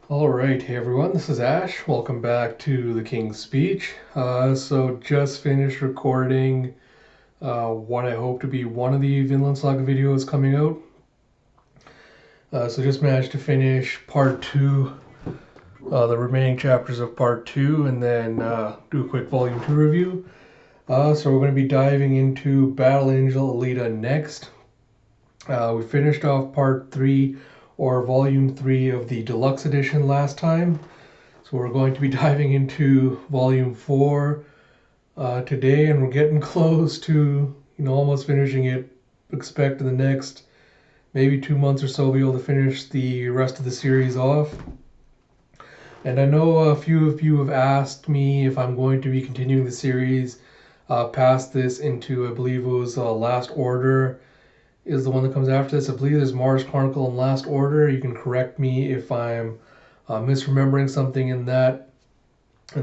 Alright, hey everyone, this is Ash. Welcome back to the King's Speech. So just finished recording what I hope to be one of the Vinland Saga videos coming out. So just managed to finish part 2, the remaining chapters of part 2, and then do a quick volume 2 review. So we're going to be diving into Battle Angel Alita next. We finished off part 3 or volume 3 of the deluxe edition last time. So we're going to be diving into volume 4 today, and we're getting close to, almost finishing it. Expect in the next maybe 2 months or so be able to finish the rest of the series off. And I know a few of you have asked me if I'm going to be continuing the series past this into, I believe it was Last Order is the one that comes after this. I believe there's Mars Chronicle and Last Order. You can correct me if I'm misremembering something in the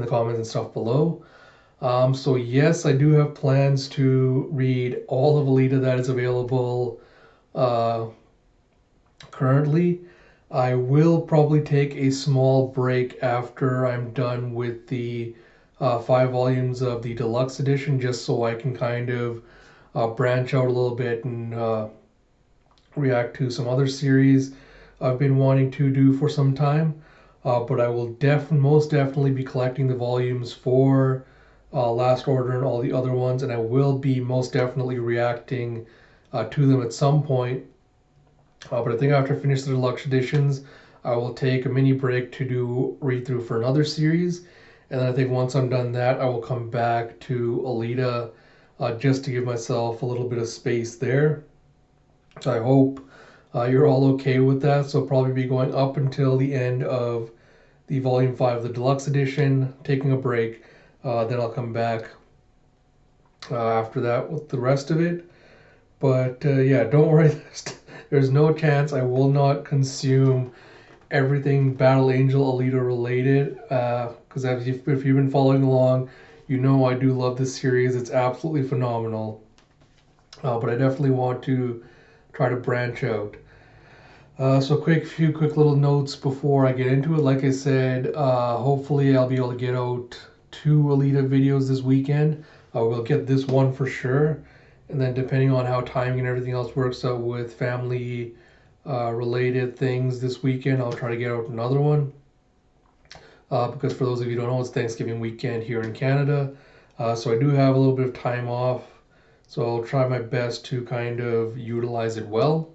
comments and stuff below. So yes, I do have plans to read all of Alita that is available currently. I will probably take a small break after I'm done with the 5 volumes of the deluxe edition, just so I can kind of branch out a little bit and react to some other series I've been wanting to do for some time. But I will most definitely be collecting the volumes for Last Order and all the other ones, and I will be most definitely reacting to them at some point. But I think after I finish the deluxe editions, I will take a mini break to do read through for another series, and then I think once I'm done that, I will come back to Alita just to give myself a little bit of space there. So I hope you're all okay with that. So I'll probably be going up until the end of the volume 5 of the deluxe edition, taking a break. Then I'll come back after that with the rest of it. But yeah, don't worry. There's no chance I will not consume everything Battle Angel Alita related. Because if you've been following along, you know I do love this series. It's absolutely phenomenal. But I definitely want to try to branch out. So few quick little notes before I get into it. Like I said, hopefully I'll be able to get out 2 Alita videos this weekend. We'll get this one for sure, and then depending on how timing and everything else works out with family related things this weekend, I'll try to get out another one. Because for those of you who don't know, it's Thanksgiving weekend here in Canada, so I do have a little bit of time off. So I'll try my best to kind of utilize it well.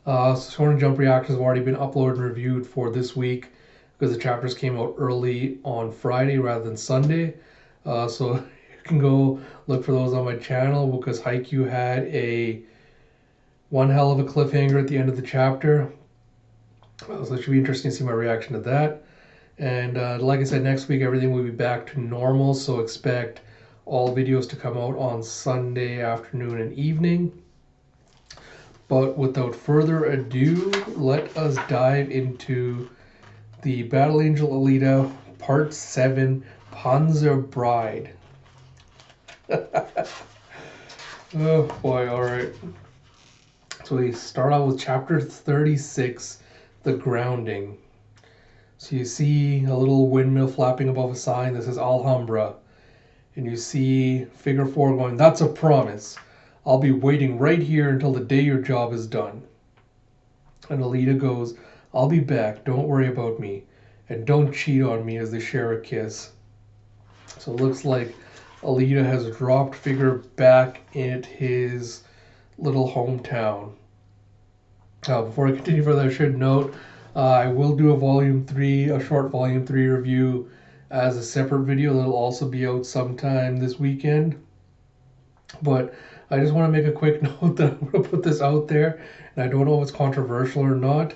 Shonen Jump reactions have already been uploaded and reviewed for this week because the chapters came out early on Friday rather than Sunday. So you can go look for those on my channel because Haikyuu had one hell of a cliffhanger at the end of the chapter. So it should be interesting to see my reaction to that. And like I said, next week everything will be back to normal. So expect all videos to come out on Sunday afternoon and evening. But without further ado, let us dive into the Battle Angel Alita Part 7 Panzer Bride. Oh boy, alright. So we start out with chapter 36, The Grounding. So you see a little windmill flapping above a sign that says Alhambra. And you see figure 4 going, "That's a promise. I'll be waiting right here until the day your job is done." And Alita goes, "I'll be back. Don't worry about me. And don't cheat on me," as they share a kiss. So it looks like Alita has dropped Figure back at his little hometown. Before I continue further, I should note I will do a short volume 3 review as a separate video that'll also be out sometime this weekend. But I just want to make a quick note that I'm going to put this out there, and I don't know if it's controversial or not.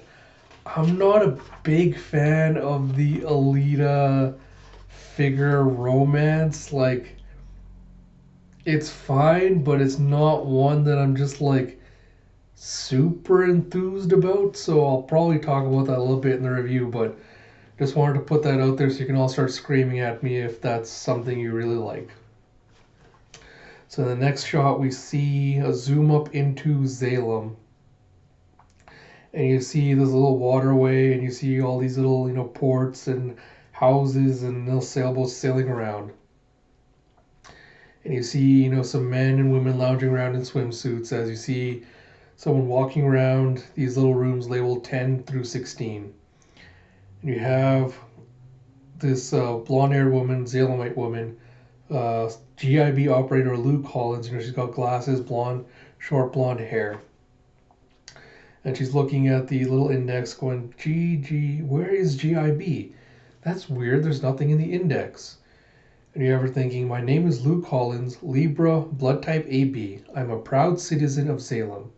I'm not a big fan of the Alita Figure romance. Like, it's fine, but it's not one that I'm just like super enthused about. So I'll probably talk about that a little bit in the review, but just wanted to put that out there so you can all start screaming at me if that's something you really like. So in the next shot, we see a zoom up into Zalem. And you see this little waterway, and you see all these little, ports and houses and little sailboats sailing around. And you see, some men and women lounging around in swimsuits as you see someone walking around these little rooms labeled 10 through 16. And you have this blonde-haired woman, Zalemite woman, GIB operator Lou Collins. She's got glasses, short blonde hair. And she's looking at the little index going, where is GIB? That's weird, there's nothing in the index. And you're ever thinking, my name is Lou Collins, Libra, blood type AB. I'm a proud citizen of Salem.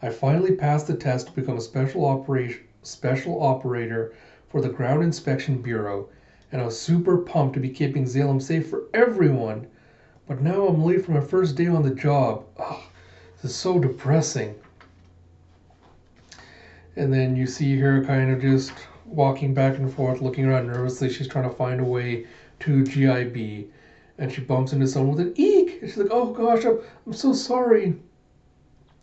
I finally passed the test to become a special operator for the Ground Inspection Bureau, and I was super pumped to be keeping Salem safe for everyone. But now I'm late for my first day on the job. Ugh, this is so depressing. And then you see her kind of just walking back and forth, looking around nervously. She's trying to find a way to GIB. And she bumps into someone with an eek. And she's like, oh gosh, I'm so sorry.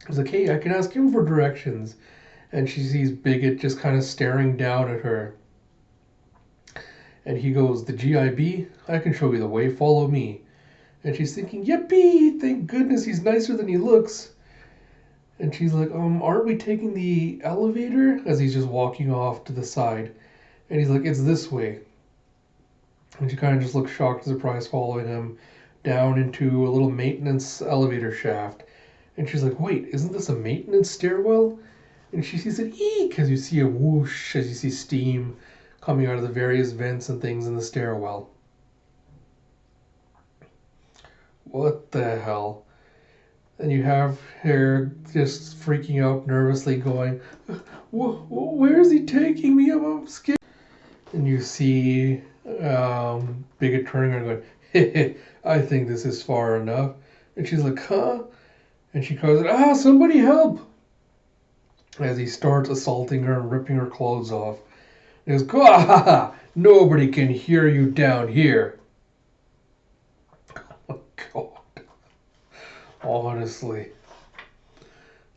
I was like, hey, I can ask him for directions. And she sees Bigot just kind of staring down at her. And he goes, the GIB? I can show you the way, follow me. And she's thinking, yippee, thank goodness he's nicer than he looks. And she's like, aren't we taking the elevator? As he's just walking off to the side. And he's like, it's this way. And she kind of just looks shocked and surprised, following him down into a little maintenance elevator shaft. And she's like, wait, isn't this a maintenance stairwell? And she sees an eek as you see a whoosh, as you see steam coming out of the various vents and things in the stairwell. What the hell? And you have her just freaking out nervously going, where is he taking me? I'm scared. And you see Bigot turning around and going, hey, I think this is far enough. And she's like, huh? And she calls, somebody help! As he starts assaulting her and ripping her clothes off. And he goes, nobody can hear you down here. Oh, God. Honestly.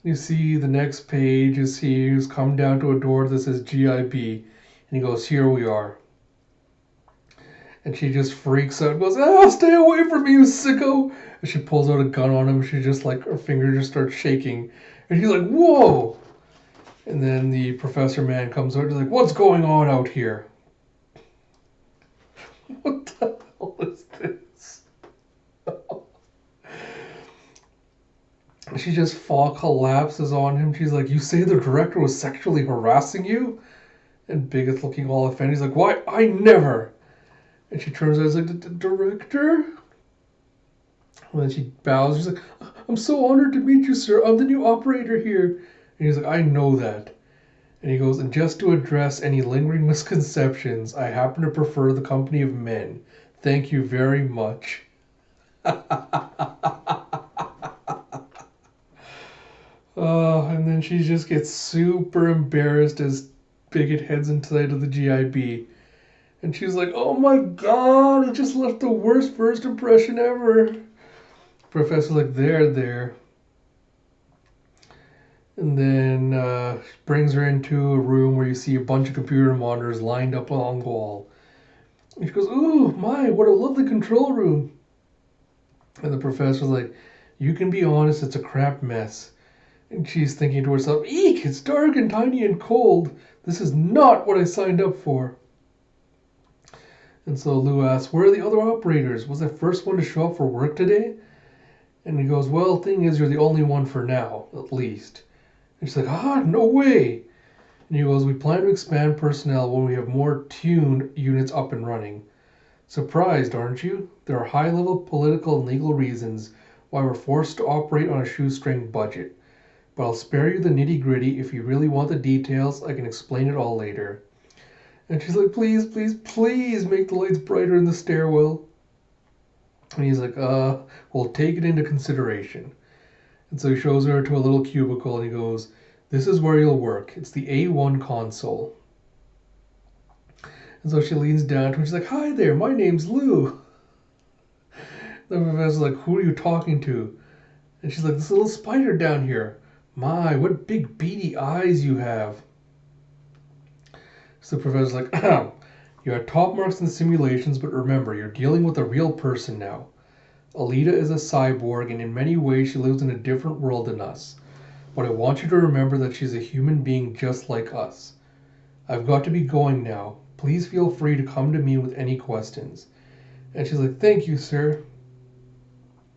You see the next page is he's come down to a door that says GIB. And he goes, here we are. And she just freaks out and goes, stay away from me, you sicko. And she pulls out a gun on him. She just her finger just starts shaking. And he's like, whoa. And then the professor man comes out and he's like, what's going on out here? What the hell is this? She just collapses on him. She's like, you say the director was sexually harassing you? And Bigot's looking all offended. He's like, why? I never. And she turns around and is like, the director? And then she bows. She's like, I'm so honored to meet you, sir. I'm the new operator here. And he's like, I know that. And he goes, and just to address any lingering misconceptions, I happen to prefer the company of men. Thank you very much. And then she just gets super embarrassed as Bigot heads inside of the GIB. And she's like, oh my God, it just left the worst first impression ever. Professor's like, there. And then brings her into a room where you see a bunch of computer monitors lined up along the wall. And she goes, ooh, my, what a lovely control room. And the professor's like, you can be honest, it's a crap mess. And she's thinking to herself, eek, it's dark and tiny and cold. This is not what I signed up for. And so Lou asks, where are the other operators? Was I first one to show up for work today? And he goes, well, thing is, you're the only one for now, at least. And she's like, no way. And he goes, we plan to expand personnel when we have more tuned units up and running. Surprised, aren't you? There are high-level political and legal reasons why we're forced to operate on a shoestring budget. But I'll spare you the nitty-gritty. If you really want the details, I can explain it all later. And she's like, please, please, please make the lights brighter in the stairwell. And he's like, we'll take it into consideration. And so he shows her to a little cubicle and he goes, this is where you'll work. It's the A1 console. And so she leans down to him and she's like, hi there, my name's Lou. The professor's like, who are you talking to? And she's like, this little spider down here. My, what big beady eyes you have. So the professor's like, you had top marks in the simulations, but remember, you're dealing with a real person now. Alita is a cyborg, and in many ways she lives in a different world than us. But I want you to remember that she's a human being just like us. I've got to be going now. Please feel free to come to me with any questions. And she's like, thank you, sir.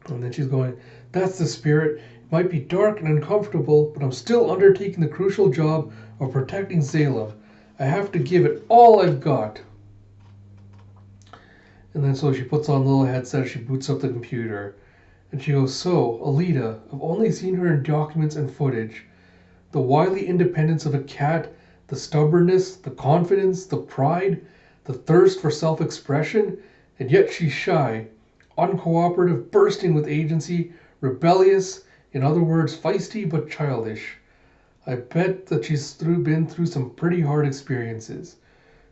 And then she's going, that's the spirit. It might be dark and uncomfortable, but I'm still undertaking the crucial job of protecting Salem. I have to give it all I've got. And then so she puts on a little headset, she boots up the computer. And she goes, so, Alita, I've only seen her in documents and footage. The wily independence of a cat, the stubbornness, the confidence, the pride, the thirst for self-expression, and yet she's shy, uncooperative, bursting with agency, rebellious, in other words, feisty but childish. I bet that she's been through some pretty hard experiences.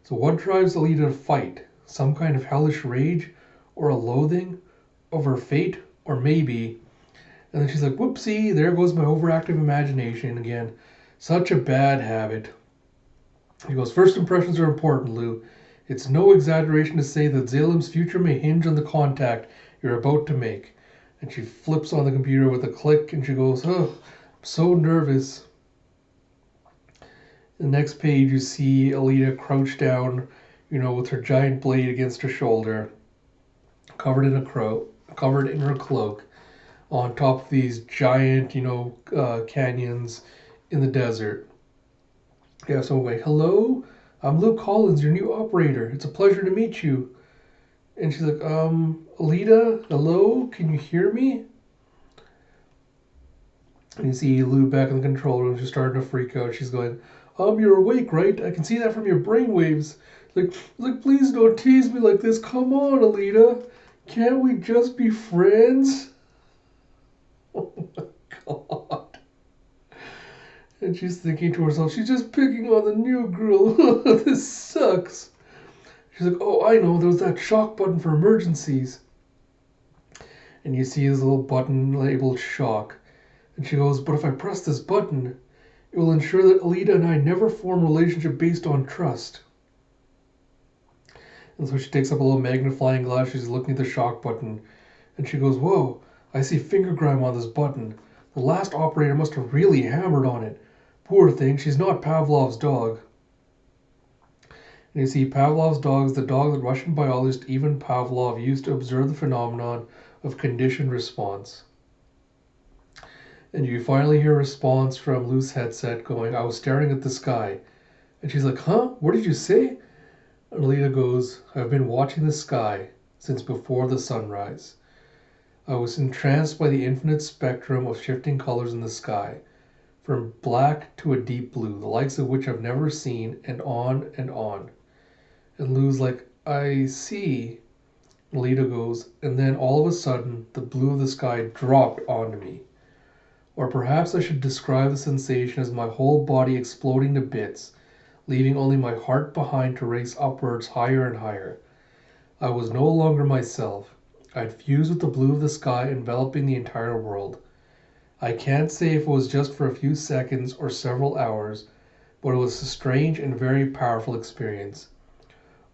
So what drives Alita to fight? Some kind of hellish rage? Or a loathing of her fate? Or maybe... And then she's like, whoopsie, there goes my overactive imagination again. Such a bad habit. He goes, first impressions are important, Lou. It's no exaggeration to say that Zalem's future may hinge on the contact you're about to make. And she flips on the computer with a click and she goes, oh, I'm so nervous. The next page you see Alita crouched down, with her giant blade against her shoulder, covered in her cloak, on top of these giant, canyons in the desert. Yeah, so anyway, hello? I'm Luke Collins, your new operator. It's a pleasure to meet you. And she's like, Alita, hello? Can you hear me? And you see Lou back in the control room. She's starting to freak out. She's going, you're awake, right? I can see that from your brainwaves. Like, please don't tease me like this. Come on, Alita. Can't we just be friends? Oh my god. And she's thinking to herself, she's just picking on the new girl. This sucks. She's like, oh, I know, there was that shock button for emergencies. And you see this little button labeled shock. And she goes, but if I press this button, it will ensure that Alita and I never form a relationship based on trust. And so she takes up a little magnifying glass, she's looking at the shock button. And she goes, whoa, I see finger grime on this button. The last operator must have really hammered on it. Poor thing, she's not Pavlov's dog. And you see Pavlov's dog is the dog that Russian biologist Ivan Pavlov used to observe the phenomenon of conditioned response. And you finally hear a response from Lou's headset going, I was staring at the sky. And she's like, huh? What did you say? And Alita goes, I've been watching the sky since before the sunrise. I was entranced by the infinite spectrum of shifting colors in the sky, from black to a deep blue, the likes of which I've never seen, and on and on. And Lou's like, I see. And Alita goes, and then all of a sudden, the blue of the sky dropped onto me. Or perhaps I should describe the sensation as my whole body exploding to bits, leaving only my heart behind to race upwards higher and higher. I was no longer myself. I'd fused with the blue of the sky enveloping the entire world. I can't say if it was just for a few seconds or several hours, but it was a strange and very powerful experience.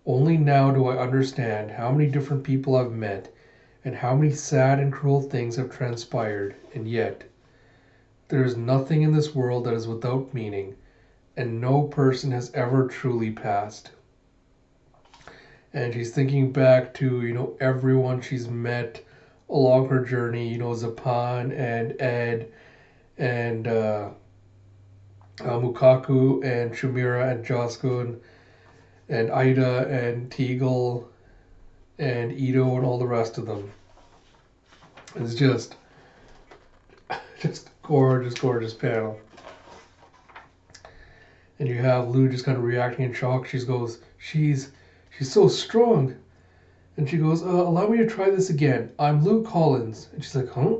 Only now do I understand how many different people I've met and how many sad and cruel things have transpired, and yet there is nothing in this world that is without meaning, and no person has ever truly passed. And she's thinking back to, everyone she's met along her journey, Zapan and Ed and Mukaku and Shumira and Joskun and Ida and Teagle and Ito and all the rest of them. It's just gorgeous panel. And you have Lou just kind of reacting in shock. She goes, she's so strong. And she goes, allow me to try this again. I'm Lou Collins. And she's like, huh?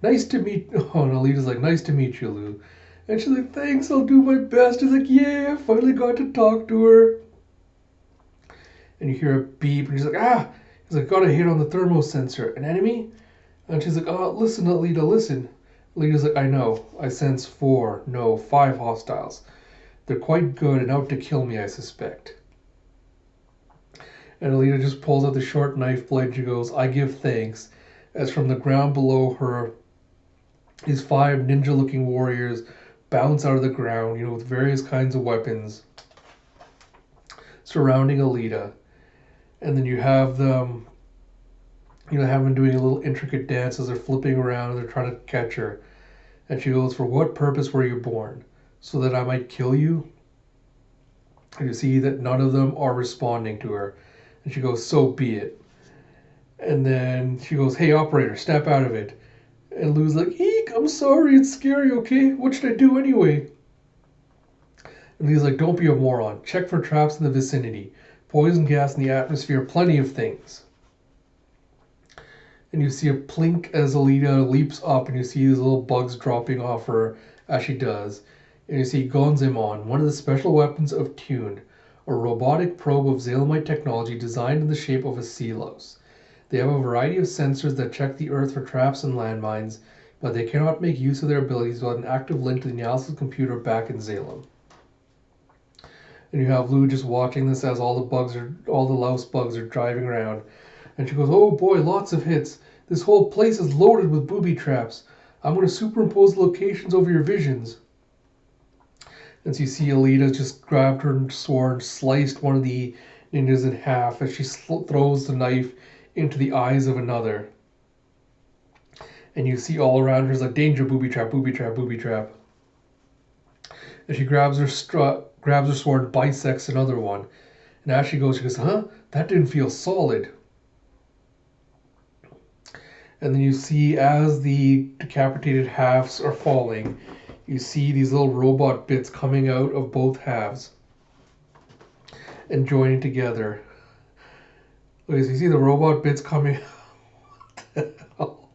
Nice to meet... Oh, and Alita's like, nice to meet you, Lou. And she's like, thanks, I'll do my best. She's like, yeah, I finally got to talk to her. And you hear a beep, and she's like, ah! He's like, got a hit on the thermo sensor. An enemy? And she's like, listen, Alita, listen. Alita's like, I know. I sense 4, no, 5 hostiles. They're quite good and out to kill me, I suspect. And Alita just pulls out the short knife blade. She goes, I give thanks. As from the ground below her, these 5 ninja-looking warriors bounce out of the ground, with various kinds of weapons surrounding Alita. And then you have them, have them doing a little intricate dance as they're flipping around and they're trying to catch her. And she goes, for what purpose were you born? So that I might kill you? And you see that none of them are responding to her. And she goes, so be it. And then she goes, hey, operator, snap out of it. And Lou's like, eek, I'm sorry, it's scary, okay? What should I do anyway? And he's like, don't be a moron. Check for traps in the vicinity. Poison gas in the atmosphere, plenty of things. And you see a plink as Alita leaps up, and you see these little bugs dropping off her as she does. And you see Gonzemon, one of the special weapons of Tune, a robotic probe of Zalamite technology designed in the shape of a sea louse. They have a variety of sensors that check the Earth for traps and landmines, but they cannot make use of their abilities without an active link to the analysis computer back in Zalem. And you have Lou just watching this as all the louse bugs are driving around. And she goes, oh boy, lots of hits. This whole place is loaded with booby traps. I'm going to superimpose locations over your visions. And so you see Alita just grabbed her sword, sliced one of the ninjas in half as she throws the knife into the eyes of another. And you see all around her is like, danger, booby trap, booby trap, booby trap. And she grabs her sword and bisects another one. And as she goes, huh? That didn't feel solid. And then you see as the decapitated halves are falling, you see these little robot bits coming out of both halves and joining together. Okay, so you see the robot bits coming. What the hell?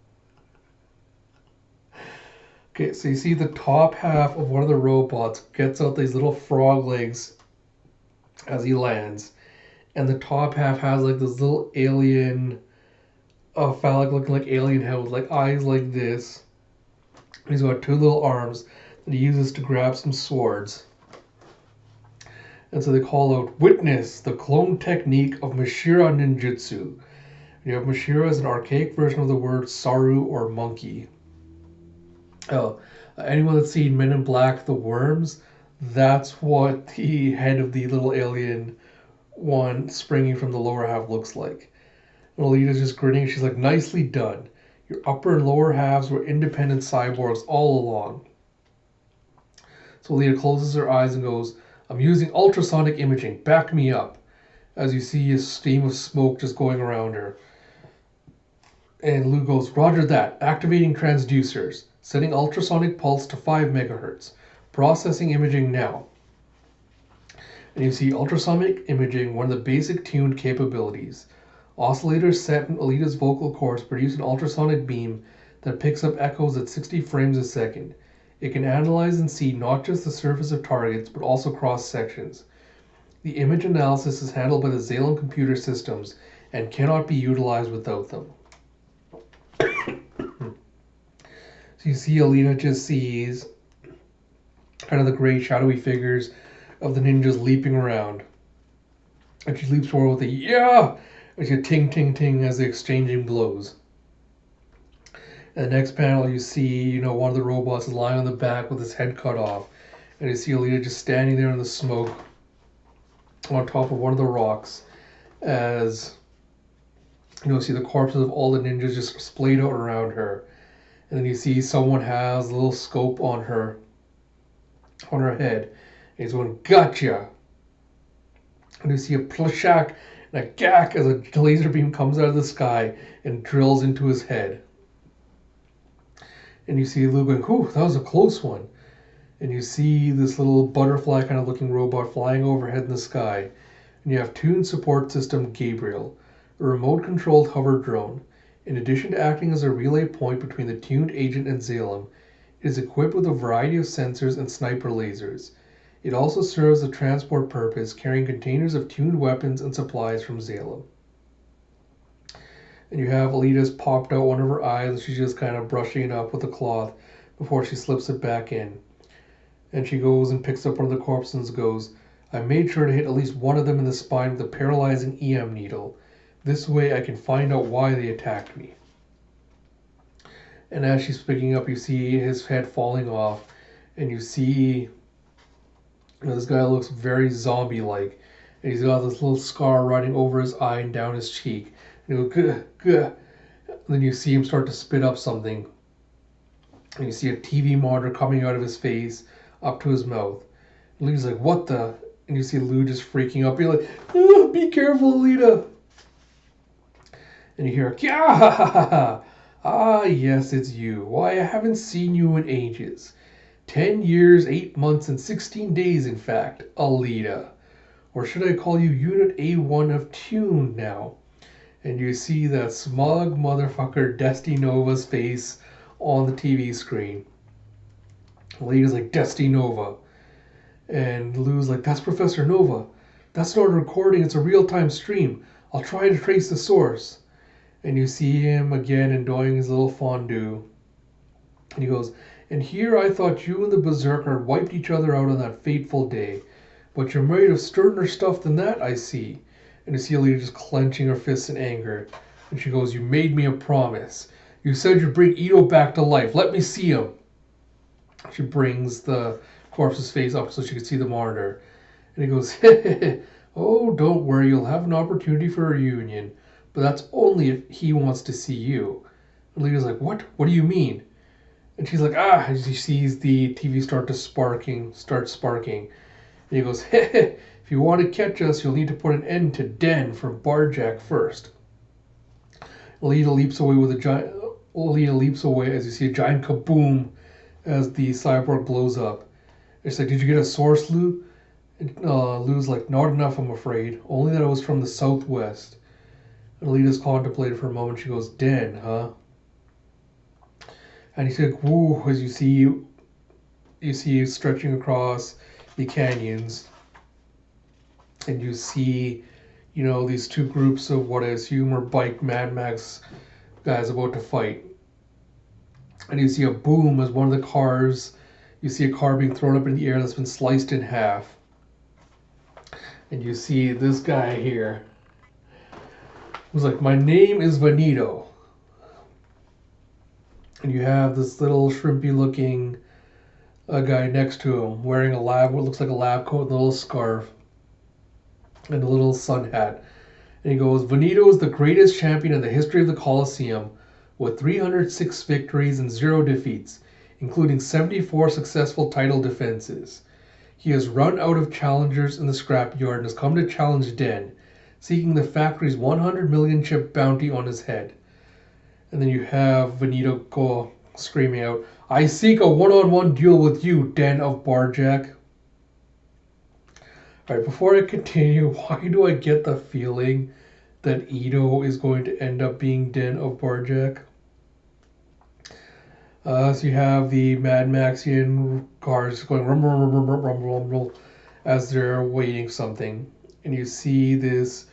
Okay, so you see the top half of one of the robots gets out these little frog legs as he lands. And the top half has like this little alien, phallic looking like alien head with like eyes like this. And he's got 2 little arms that he uses to grab some swords. And so they call out, witness the clone technique of Mashira ninjutsu. You have Mashira as an archaic version of the word saru or monkey. Oh, anyone that's seen Men in Black, The Worms, that's what the head of the little alien one springing from the lower half looks like. And Alita's just grinning. She's like, nicely done. Your upper and lower halves were independent cyborgs all along. So Alita closes her eyes and goes, I'm using ultrasonic imaging. Back me up. As you see a stream of smoke just going around her. And Lou goes, roger that. Activating transducers. Setting ultrasonic pulse to 5 megahertz. Processing imaging now. And you see ultrasonic imaging, one of the basic tuned capabilities. Oscillators set in Alita's vocal cords produce an ultrasonic beam that picks up echoes at 60 frames a second. It can analyze and see not just the surface of targets, but also cross-sections. The image analysis is handled by the Zalem computer systems and cannot be utilized without them. So you see Alita just sees kind of the gray shadowy figures of the ninjas leaping around. And she leaps forward with a yeah! And she ting ting ting as they're exchanging blows. And the next panel you see, one of the robots is lying on the back with his head cut off. And you see Alita just standing there in the smoke on top of one of the rocks as see the corpses of all the ninjas just splayed out around her. And then you see someone has a little scope on her head. And he's going, gotcha! And you see a plashak and a gack as a laser beam comes out of the sky and drills into his head. And you see Lou going, whew, that was a close one. And you see this little butterfly kind of looking robot flying overhead in the sky. And you have tuned support system Gabriel, a remote controlled hover drone. In addition to acting as a relay point between the tuned agent and Zalem, it is equipped with a variety of sensors and sniper lasers. It also serves a transport purpose, carrying containers of tuned weapons and supplies from Zalem. And you have Alita's popped out one of her eyes, and she's just kind of brushing it up with a cloth. before she slips it back in. And she goes and picks up one of the corpses and goes, I made sure to hit at least one of them in the spine with a paralyzing EM needle. This way I can find out why they attacked me. And as she's picking up, you see his head falling off, and you see this guy looks very zombie-like, and he's got this little scar running over his eye and down his cheek. And he goes, gah, gah. And then you see him start to spit up something, and you see a TV monitor coming out of his face up to his mouth. And Alita's like, what the? And you see Lou just freaking up. You're like, oh, be careful, Alita. And you hear, Kya! Ah, yes, it's you. Why, I haven't seen you in ages. 10 years, 8 months, and 16 days, in fact, Alita. Or should I call you Unit A1 of Tune now? And you see that smug motherfucker Desti Nova's face on the TV screen. Alita's like, Desti Nova. And Lou's like, that's Professor Nova. That's not a recording, it's a real-time stream. I'll try to trace the source. And you see him again enjoying his little fondue. And he goes, and here I thought you and the Berserker had wiped each other out on that fateful day. But you're made of sterner stuff than that, I see. And you see Alita just clenching her fists in anger. And she goes, you made me a promise. You said you'd bring Ito back to life. Let me see him. She brings the corpse's face up so she can see the monitor. And he goes, oh, don't worry, you'll have an opportunity for a reunion. But that's only if he wants to see you. And Alita's like, what? What do you mean? And she's like, as she sees the TV start sparking. And he goes, if you want to catch us, you'll need to put an end to Den from Barjack first. Alita leaps away as you see a giant kaboom as the cyborg blows up. And she's like, did you get a source, Lou? And Lou's like, not enough, I'm afraid. Only that it was from the southwest. And Alita's contemplated for a moment. She goes, Den, huh? And he's like, woo, as you see stretching across the canyons. And you see, these two groups of what I assume are bike Mad Max guys about to fight. And you see a boom as one of the cars, you see a car being thrown up in the air that's been sliced in half. And you see this guy here, who's like, my name is Vanito. And you have this little shrimpy looking guy next to him wearing what looks like a lab coat and a little scarf and a little sun hat. And he goes, Vanito is the greatest champion in the history of the Colosseum with 306 victories and 0 defeats, including 74 successful title defenses. He has run out of challengers in the scrapyard and has come to challenge Den, seeking the factory's 100 million chip bounty on his head. And then you have Vanito go screaming out, I seek a one-on-one duel with you, Den of Barjack. Alright, before I continue, why do I get the feeling that Ito is going to end up being Den of Barjack? So you have the Mad Maxian cars going rumble, rumble, rumble, rumble, rumble as they're waiting something. And you see this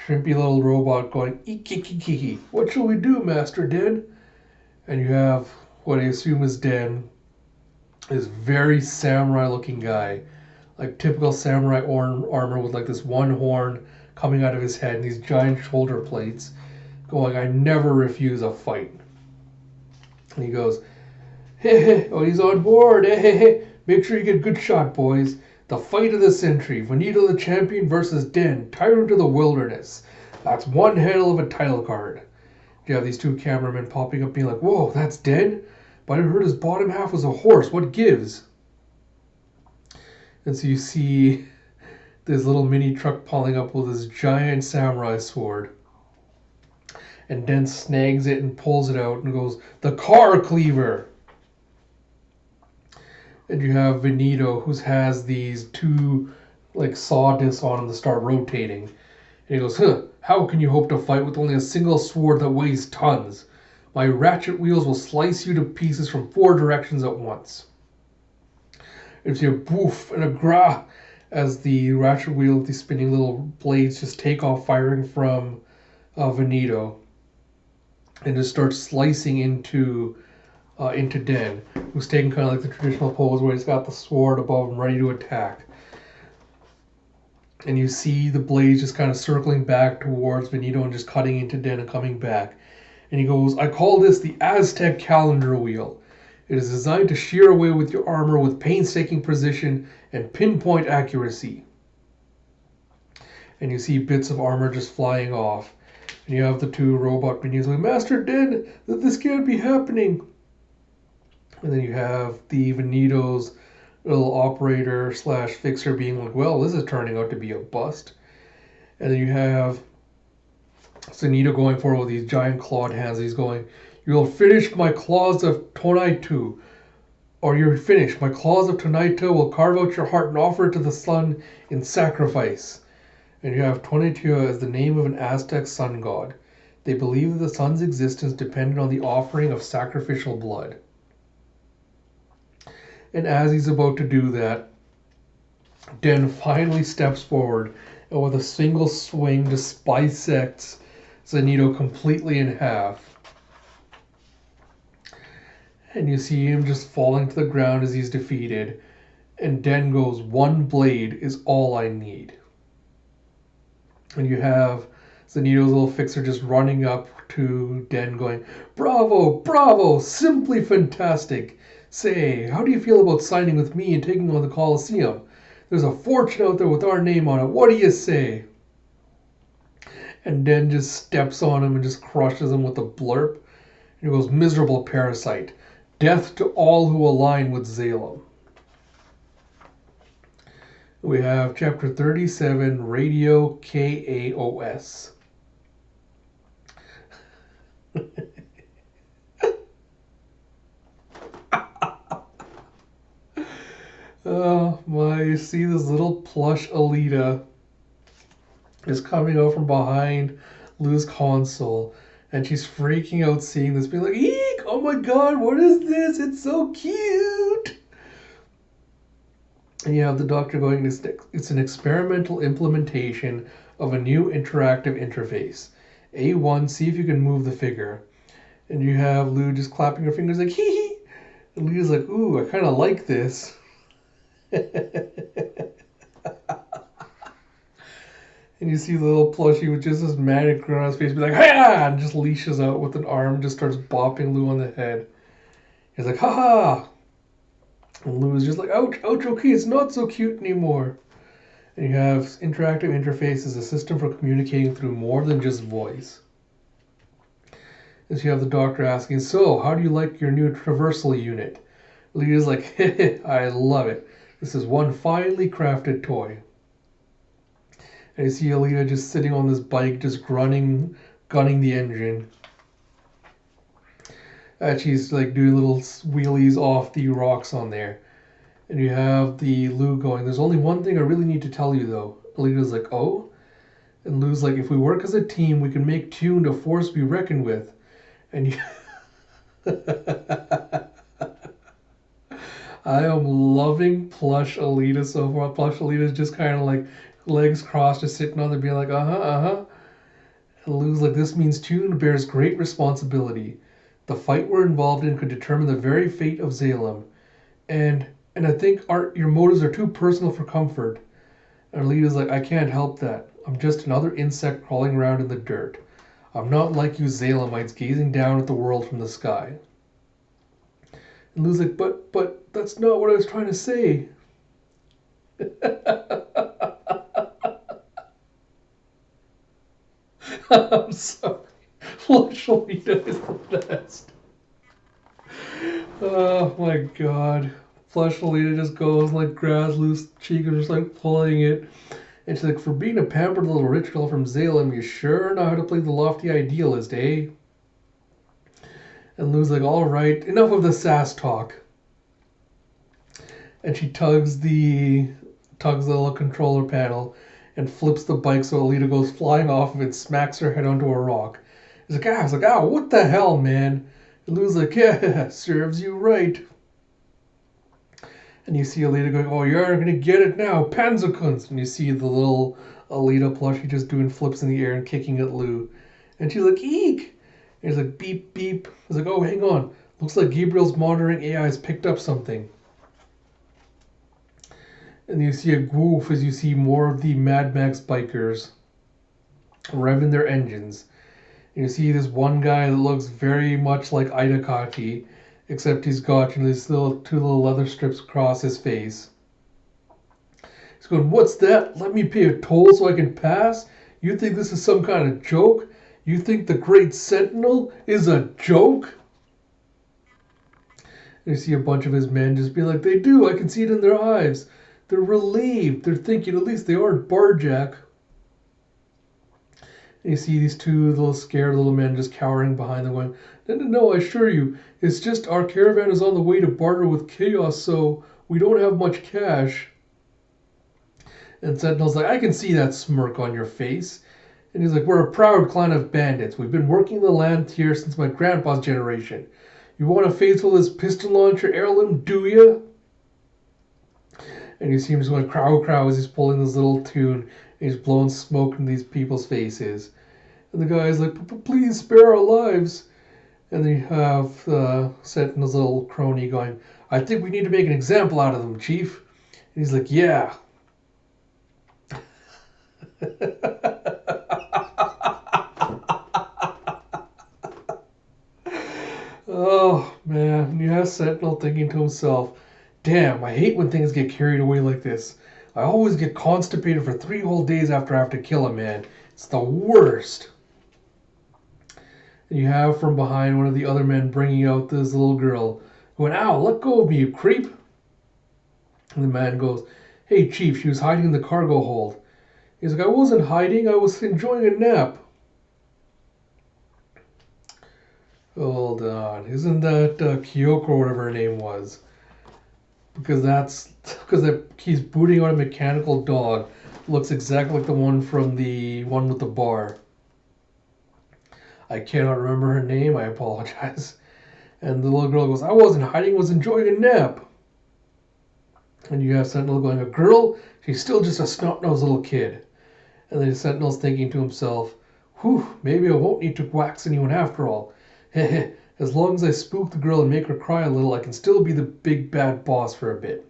shrimpy little robot going, Ikikikiki, what shall we do, Master Den? And you have what I assume is Den, this very samurai looking guy, like typical samurai armor with like this one horn coming out of his head and these giant shoulder plates, going, I never refuse a fight. And he goes, oh, he's on board, make sure you get a good shot, boys. The fight of the century, Vanito the champion versus Den, tyrant of the wilderness. That's one hell of a title card. You have these two cameramen popping up being like, whoa, that's Den? But I heard his bottom half was a horse, what gives? And so you see this little mini truck pulling up with this giant samurai sword. And Den snags it and pulls it out and goes, the car cleaver! And you have Vanito, who has these two like saw discs on him that start rotating. And he goes, how can you hope to fight with only a single sword that weighs tons? My ratchet wheels will slice you to pieces from 4 directions at once. And you see a boof and a gra as the ratchet wheel, these spinning little blades just take off firing from Vanito. And just start slicing into into Den, who's taking kind of like the traditional pose where he's got the sword above him ready to attack. And you see the blades just kind of circling back towards Benito and just cutting into Den and coming back. And he goes, I call this the Aztec calendar wheel. It is designed to shear away with your armor with painstaking precision and pinpoint accuracy. And you see bits of armor just flying off. And you have the two robot minions like, Master Den, this can't be happening. And then you have the Benito's little operator slash fixer being like, well, this is turning out to be a bust. And then you have Zenito going forward with these giant clawed hands. He's going, you'll finish my claws of Tonaitu. Or you're finished. My claws of Tonaitu will carve out your heart and offer it to the sun in sacrifice. And you have Tonaitu as the name of an Aztec sun god. They believe that the sun's existence depended on the offering of sacrificial blood. And as he's about to do that, Den finally steps forward and with a single swing just bisects Zenito completely in half. And you see him just falling to the ground as he's defeated. And Den goes, one blade is all I need. And you have Zenito's little fixer just running up to Den going, bravo, bravo, simply fantastic. Say, how do you feel about signing with me and taking on the Colosseum? There's a fortune out there with our name on it. What do you say? And Den just steps on him and just crushes him with a blurp. And he goes, miserable parasite. Death to all who align with Zalem. We have Chapter 37, Radio KAOS. Oh my, you see this little plush Alita is coming out from behind Lou's console, and she's freaking out seeing this, being like, eek, oh my god, what is this? It's so cute! And you have the doctor going, it's an experimental implementation of a new interactive interface. A1, see if you can move the figure. And you have Lou just clapping her fingers like, hee hee! And Lou's like, ooh, I kind of like this. And you see the little plushie with just this manic grin on his face be like, ha! And just leashes out with an arm, just starts bopping Lou on the head. He's like, ha ha! And Lou is just like, ouch, ouch, okay, it's not so cute anymore. And you have interactive interface as a system for communicating through more than just voice. And you have the doctor asking, so, how do you like your new traversal unit? Leah's like, heh, I love it. This is one finely crafted toy. And you see Alita just sitting on this bike, just gunning the engine. And she's like doing little wheelies off the rocks on there. And you have the Lou going, there's only one thing I really need to tell you though. Alita's like, oh? And Lou's like, if we work as a team, we can make Tune a force to be reckoned with. And you... I am loving plush Alita so far. Plush Alita's just kind of like legs crossed, just sitting on there being like, uh-huh. And Lou's like, this means Tune bears great responsibility. The fight we're involved in could determine the very fate of Zalem. And I think your motives are too personal for comfort. And Alita's like, I can't help that. I'm just another insect crawling around in the dirt. I'm not like you Zalemites gazing down at the world from the sky. And Lou's like, but that's not what I was trying to say. I'm sorry. Plush Alita is the best. Oh my god. Plush Alita just goes and like grabs Lou's cheek and just like pulling it. And she's like, for being a pampered little rich girl from Zalem, you sure know how to play the lofty idealist, eh? And Lou's like, all right, enough of the sass talk. And she tugs the little controller panel and flips the bike so Alita goes flying off of it, smacks her head onto a rock. He's like, I was like, oh, what the hell, man? And Lou's like, yeah, serves you right. And you see Alita going, oh, you're going to get it now, Panzerkunst. And you see the little Alita plushie just doing flips in the air and kicking at Lou. And she's like, eek. And he's like, beep, beep. He's like, oh, hang on. Looks like Gabriel's monitoring AI has picked up something. And you see a goof as you see more of the Mad Max bikers revving their engines. And you see this one guy that looks very much like Idakaki, except he's got these two little leather strips across his face. He's going, "What's that? Let me pay a toll so I can pass? You think this is some kind of joke? You think the Great Sentinel is a joke?" And you see a bunch of his men just be like, "They do. I can see it in their eyes. They're relieved. They're thinking at least they aren't barjack." And you see these two little scared little men just cowering behind them going, "No, I assure you, it's just our caravan is on the way to barter with Chaos, so we don't have much cash." And Sentinel's like, "I can see that smirk on your face." And he's like, "We're a proud clan of bandits. We've been working the land here since my grandpa's generation. You want to faithful this piston launcher heirloom, do you?" And you see him just going crow as he's pulling this little tune. And he's blowing smoke in these people's faces. And the guy's like, "Please spare our lives." And then you have Sentinel's little crony going, "I think we need to make an example out of them, Chief." And he's like, "Yeah." Oh, man. You have Sentinel thinking to himself, "Damn, I hate when things get carried away like this. I always get constipated for 3 whole days after I have to kill a man. It's the worst." And you have from behind one of the other men bringing out this little girl, going, "Ow, let go of me, you creep." And the man goes, "Hey, Chief, she was hiding in the cargo hold." He's like, "I wasn't hiding, I was enjoying a nap." Hold on, isn't that Kyoko or whatever her name was? Because he's booting out a mechanical dog. Looks exactly like the one from the one with the bar. I cannot remember her name, I apologize. And the little girl goes, "I wasn't hiding, I was enjoying a nap." And you have Sentinel going, "A girl? She's still just a snot-nosed little kid." And then Sentinel's thinking to himself, "Whew, maybe I won't need to wax anyone after all. Heh, as long as I spook the girl and make her cry a little, I can still be the big bad boss for a bit."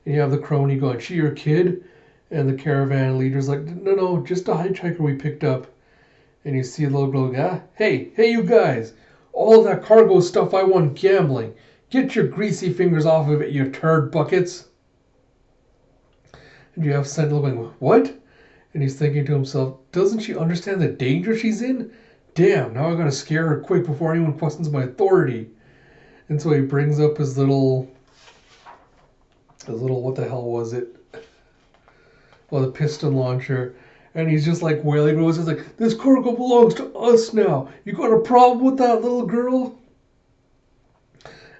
And you have the crony going, "She your kid?" And the caravan leader's like, No, just a hitchhiker we picked up." And you see a little girl going, "Ah, hey, you guys. All of that cargo stuff I won gambling. Get your greasy fingers off of it, you turd buckets." And you have Sentinel going, "What?" And he's thinking to himself, "Doesn't she understand the danger she's in? Damn, now I gotta scare her quick before anyone questions my authority." And so he brings up his little, what the hell was it? Well, the piston launcher. And he's just like wailing. He's like, "This cargo belongs to us now. You got a problem with that, little girl?"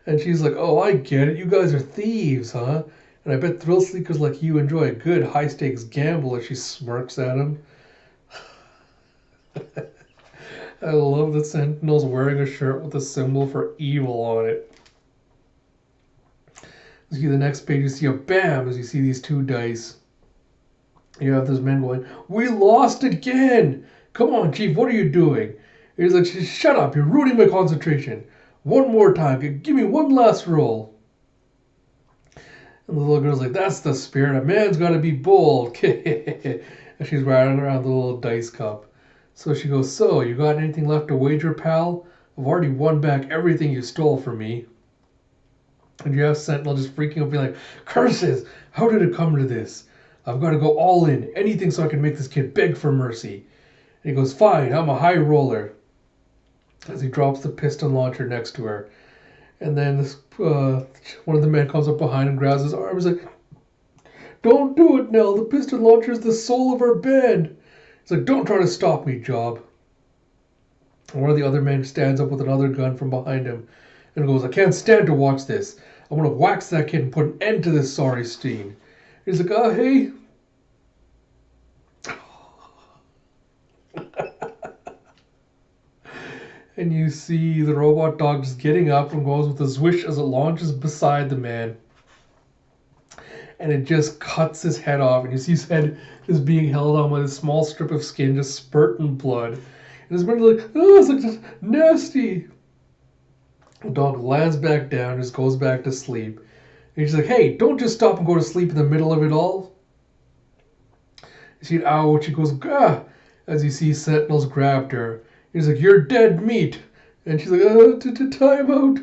And she's like, "Oh, I get it. You guys are thieves, huh? And I bet thrill seekers like you enjoy a good high-stakes gamble." As she smirks at him. I love that Sentinel's wearing a shirt with a symbol for evil on it. You see the next page, you see a bam as you see these 2 dice. You have this man going, "We lost again! Come on, Chief, what are you doing?" And he's like, "Shut up, you're ruining my concentration. One more time, give me one last roll." And the little girl's like, "That's the spirit. A man's got to be bold." And she's rattling around the little dice cup. So she goes, "So, you got anything left to wager, pal? I've already won back everything you stole from me." And you have Sentinel just freaking out, being like, "Curses! How did it come to this? I've got to go all in. Anything so I can make this kid beg for mercy." And he goes, "Fine, I'm a high roller." As he drops the piston launcher next to her. And then this one of the men comes up behind him, grabs his arm, and is like, "Don't do it, Nell. The piston launcher is the soul of our band." He's like, "Don't try to stop me, Job." And one of the other men stands up with another gun from behind him and goes, "I can't stand to watch this. I want to wax that kid and put an end to this sorry scene." He's like, "Oh, hey." And you see the robot dog just getting up and goes with a swish as it launches beside the man. And it just cuts his head off. And you see his head just being held on with a small strip of skin just spurting blood. And his man's like, "Oh, it's like just nasty." The dog lands back down, just goes back to sleep. And she's like, hey, don't just stop and go to sleep in the middle of it all. You see an owl, she goes, gah, as you see Sentinels grabbed her. He's like, you're dead meat. And she's like, time out.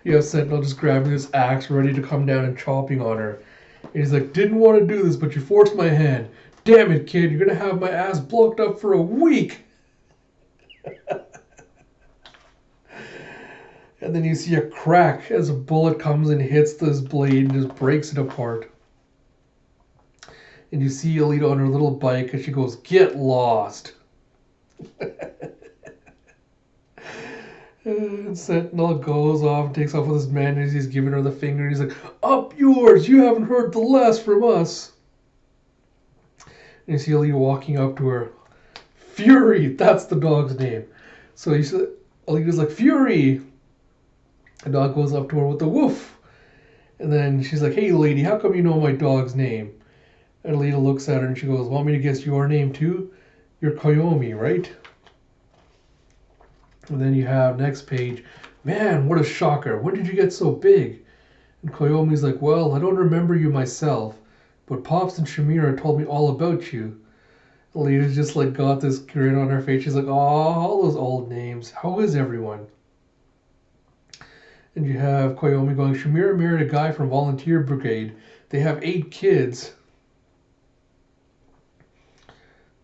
You have Sentinel just grabbing this axe, ready to come down and chopping on her. And he's like, didn't want to do this, but you forced my hand. Damn it, kid, you're going to have my ass blocked up for a week. And then you see a crack as a bullet comes and hits this blade and just breaks it apart. And you see Alita on her little bike and she goes, get lost. And Sentinel goes off and takes off with his man as he's giving her the finger. And he's like, up yours, you haven't heard the last from us. And you see Alita walking up to her. Fury, that's the dog's name. So Alita's like, Fury. The dog goes up to her with a woof. And then she's like, hey lady, how come you know my dog's name? And Alita looks at her and she goes, want me to guess your name too? You're Koyomi, right? And then you have next page, man, what a shocker. When did you get so big? And Koyomi's like, well, I don't remember you myself, but Pops and Shamira told me all about you. Alita's just like got this grin on her face. She's like, oh, all those old names. How is everyone? And you have Koyomi going, Shamira married a guy from Volunteer Brigade. They have 8 kids.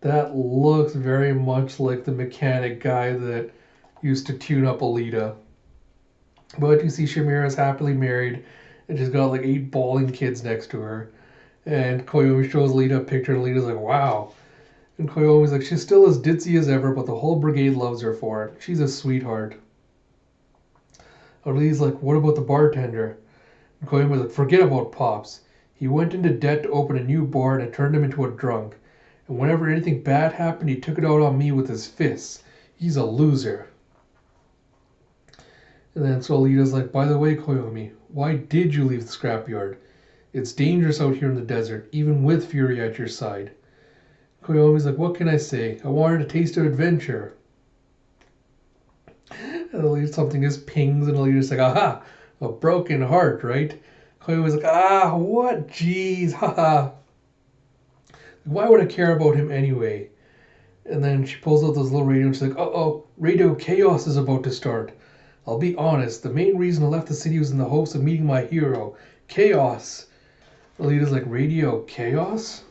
That looks very much like the mechanic guy that used to tune up Alita. But you see Shamira's happily married and she's got like 8 bawling kids next to her. And Koyomi shows Alita a picture and Alita's like, wow. And Koyomi's like, she's still as ditzy as ever, but the whole brigade loves her for it. She's a sweetheart. Alita's like, what about the bartender? And Koyomi's like, forget about Pops. He went into debt to open a new bar and it turned him into a drunk. And whenever anything bad happened, he took it out on me with his fists. He's a loser. And then so Alita's like, by the way, Koyomi, why did you leave the scrapyard? It's dangerous out here in the desert, even with Fury at your side. Koyomi's like, what can I say? I wanted a taste of adventure. And Alita, something just pings and Alita's like, aha, a broken heart, right? Koyomi's like, what? Jeez, haha. Why would I care about him anyway? And then she pulls out this little radio and she's like, uh-oh, radio chaos is about to start. I'll be honest, the main reason I left the city was in the hopes of meeting my hero, Chaos. Alita's like, radio chaos?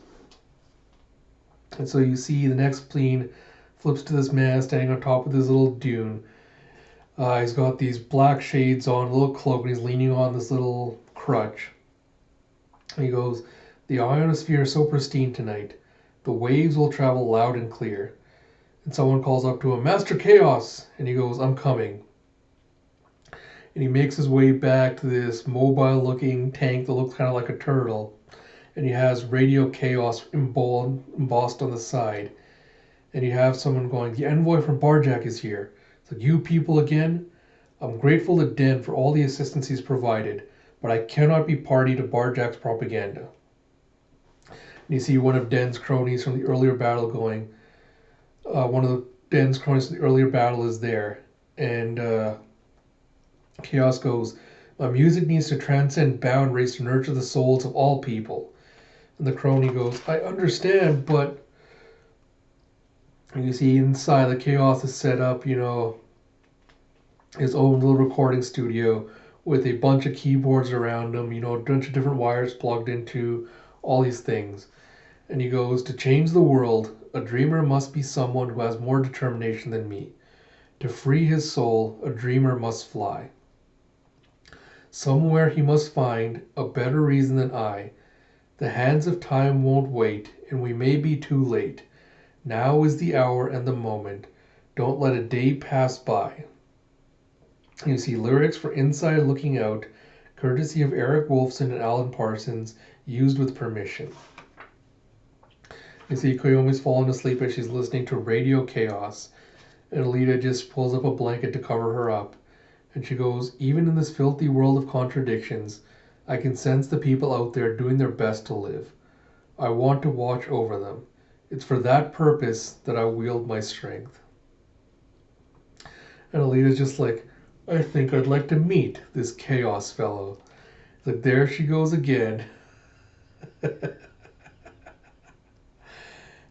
And so you see the next plane flips to this man standing on top of this little dune. He's got these black shades on, a little cloak, and he's leaning on this little crutch. And he goes, the ionosphere is so pristine tonight. The waves will travel loud and clear. And someone calls up to him, Master Chaos! And he goes, I'm coming. And he makes his way back to this mobile-looking tank that looks kind of like a turtle. And he has Radio Chaos embossed on the side. And you have someone going, the envoy from Barjack is here. It's like, you people again? I'm grateful to Den for all the assistance he's provided, but I cannot be party to Barjack's propaganda. And you see one of Den's cronies from the earlier battle going, one of Den's cronies from the earlier battle is there. And Chaos goes, my music needs to transcend boundaries to nurture the souls of all people. And the crony goes, I understand, but... And you see inside the Chaos is set up, you know, his own little recording studio with a bunch of keyboards around him, you know, a bunch of different wires plugged into all these things. And he goes, to change the world, a dreamer must be someone who has more determination than me. To free his soul, a dreamer must fly. Somewhere he must find a better reason than I. The hands of time won't wait, and we may be too late. Now is the hour and the moment. Don't let a day pass by. You see lyrics for Inside Looking Out, courtesy of Eric Wolfson and Alan Parsons, used with permission. You see Koyomi's fallen asleep as she's listening to Radio Chaos, and Alita just pulls up a blanket to cover her up. And she goes, even in this filthy world of contradictions, I can sense the people out there doing their best to live. I want to watch over them. It's for that purpose that I wield my strength. And Alita's just like, I think I'd like to meet this chaos fellow. It's like, there she goes again.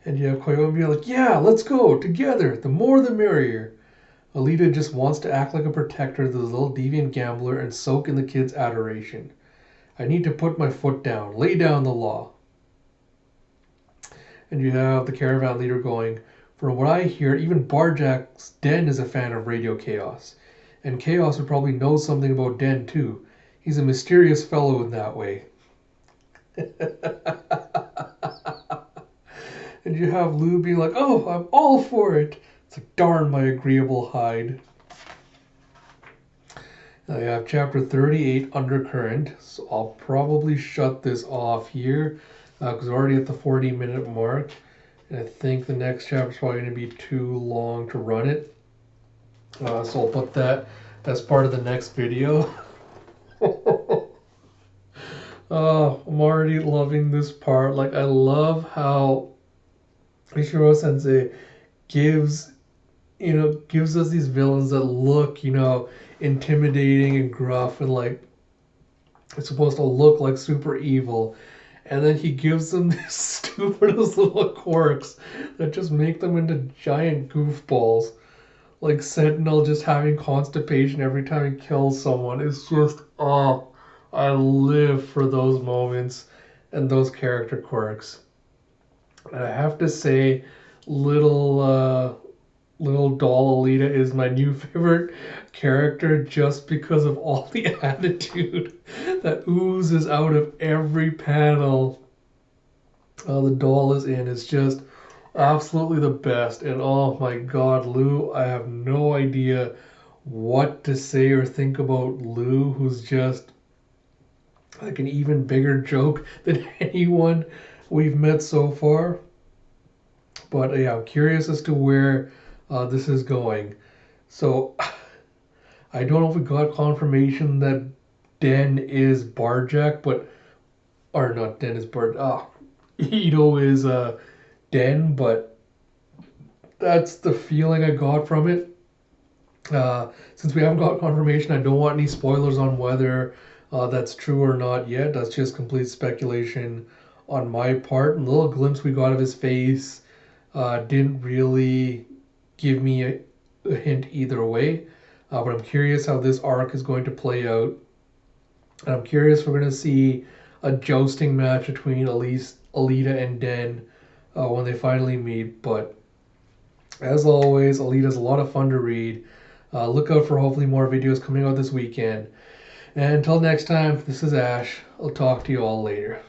And you have Koyomi be like, yeah, let's go together. The more the merrier. Alita just wants to act like a protector of this little deviant gambler and soak in the kid's adoration. I need to put my foot down, lay down the law. And you have the caravan leader going, from what I hear, even Barjack's Den is a fan of Radio Chaos. And Chaos would probably know something about Den too. He's a mysterious fellow in that way. And you have Lou being like, oh, I'm all for it. It's like, darn my agreeable hide. Now you have chapter 38, Undercurrent. So I'll probably shut this off here because we're already at the 40-minute mark. And I think the next chapter is probably going to be too long to run it. So I'll put that as part of the next video. I'm already loving this part. Like, I love how Ishiro Sensei gives us these villains that look, intimidating and gruff and like it's supposed to look like super evil. And then he gives them these stupidest little quirks that just make them into giant goofballs. Like Sentinel just having constipation every time he kills someone. It's just, oh, I live for those moments and those character quirks. And I have to say, little doll Alita is my new favorite character just because of all the attitude that oozes out of every panel the doll is in. It's just absolutely the best. And oh my god, Lou, I have no idea what to say or think about Lou, who's just like an even bigger joke than anyone we've met so far. But yeah, I'm curious as to where this is going. So I don't know if we got confirmation that Den is Barjack, or not Den is Ito is Den, but that's the feeling I got from it. Since we haven't got confirmation, I don't want any spoilers on whether that's true or not yet. That's just complete speculation on my part. And the little glimpse we got of his face didn't really give me a hint either way. But I'm curious how this arc is going to play out. And I'm curious if we're going to see a jousting match between Alita and Den when they finally meet. But as always, Alita's a lot of fun to read. Look out for hopefully more videos coming out this weekend. And until next time, this is Ash. I'll talk to you all later.